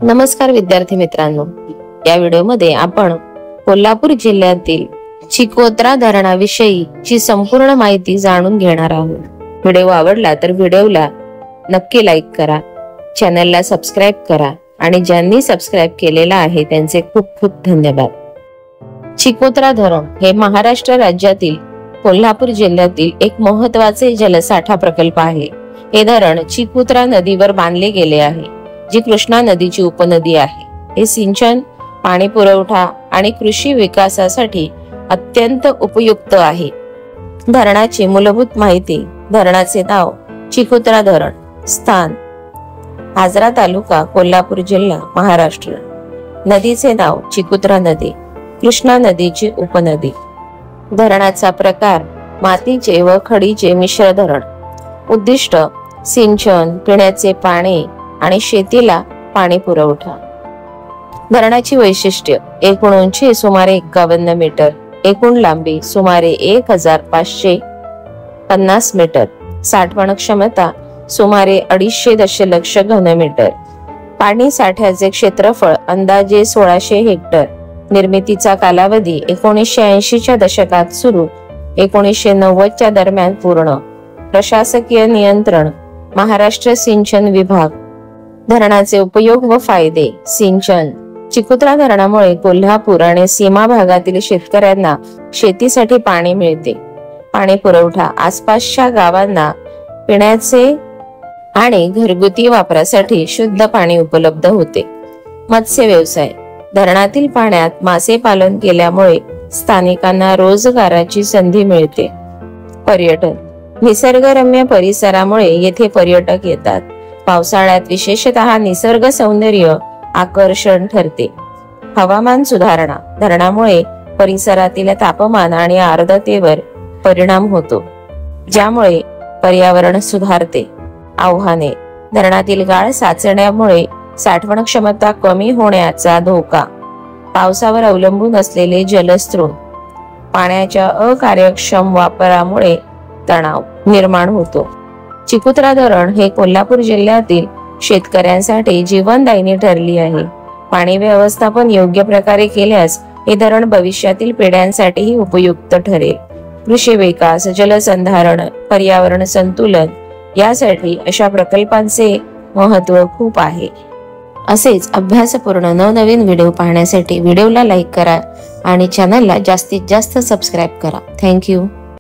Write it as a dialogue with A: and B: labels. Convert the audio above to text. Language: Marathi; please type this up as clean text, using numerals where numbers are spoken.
A: नमस्कार विद्यार्थी मित्रांनो, या व्हिडिओमध्ये आपण कोल्हापूर जिल्ह्यातील चिकोत्रा धरणाविषयीची संपूर्ण माहिती जाणून घेणार आहोत. व्हिडिओ आवडला तर व्हिडिओला नक्की लाईक करा, चॅनलला सबस्क्राइब करा आणि ज्यांनी सबस्क्राइब केलेला आहे त्यांचे खूप खूप धन्यवाद. चिकोत्रा धरण हे महाराष्ट्र राज्यातील कोल्हापूर जिल्ह्यातील एक महत्त्वाचे जलसाठा प्रकल्प आहे. हे धरण चिकोत्रा नदीवर बांधले गेले आहे, जी कृष्णा नदीची उपनदी आहे. हे सिंचन, पाणी पुरवठा आणि कृषी विकासासाठी अत्यंत उपयुक्त आहे. धरणाची मूलभूत माहिती. धरणाचे नाव चिकोत्रा धरण. स्थान आजरा तालुका, कोल्हापूर जिल्हा, महाराष्ट्र. नदीचे नाव चिकोत्रा नदी, कृष्णा नदीची उपनदी. धरणाचा प्रकार मातीचे व खडीचे मिश्र धरण. उद्दिष्ट सिंचन, पिण्याचे पाणी आणि शेतीला पाणी पुरवठा. धरणाची वैशिष्ट्य. एकूण उंची सुमारे 51 मीटर, एकूण लांबी सुमारे 1550 मीटर, साठवण क्षमता सुमारे 250 दशलक्ष घनमीटर. पाणी साठ्याचे क्षेत्रफळ अंदाजे 1600 हेक्टर. निर्मितीचा कालावधी 1980 च्या दशकात सुरू, 1990 च्या दरम्यान पूर्ण. प्रशासकीय नियंत्रण महाराष्ट्र सिंचन विभाग. धरणाचे उपयोग व फायदे. सिंचन. चिकोत्रा धरणामुळे कोल्हापूर आणि सीमा भागातील शेतकऱ्यांना शेतीसाठी पाणी मिळते. पाणी पुरवठा. आसपासच्या गावांना पिण्याचे आणि घरगुती वापरासाठी शुद्ध पाणी उपलब्ध होते. मत्स्य व्यवसाय. धरणातील पाण्यात मासे पालन केल्यामुळे स्थानिकांना रोजगाराची संधी मिळते. पर्यटन. निसर्गरम्य परिसरामुळे येथे पर्यटक येतात. पावसाळ्यात विशेषतः निसर्ग सौंदर्य आकर्षण ठरते. हवामान सुधारणा. धरणामुळे परिसरातील तापमान आणि आर्द्रतेवर परिणाम होतो, ज्यामुळे पर्यावरण सुधारते. आव्हाने. धरणातील गाळ साचण्यामुळे साठवण क्षमता कमी होण्याचा धोका. पावसावर अवलंबून असलेले जलस्रोत. पाण्याच्या अकार्यक्षम वापरामुळे तणाव निर्माण होतो. चिकोत्रा धरण हे कोल्हापूर जिल्ह्यातील शेतकऱ्यांसाठी जीवनदायिनी ठरली आहे. पाणी व्यवस्थापन योग्य प्रकारे केल्यास हे धरण भविष्यातील पिढ्यांसाठीही उपयुक्त ठरेल. कृषी विकास, जलसंधारण, पर्यावरण संतुलन यासाठी अशा प्रकल्पांचे महत्त्व खूप आहे. असेच अभ्यासपूर्ण नवनवीन व्हिडिओ पाहण्यासाठी व्हिडिओला लाईक करा आणि चॅनलला जास्तीत जास्त सबस्क्राइब करा. थँक्यू.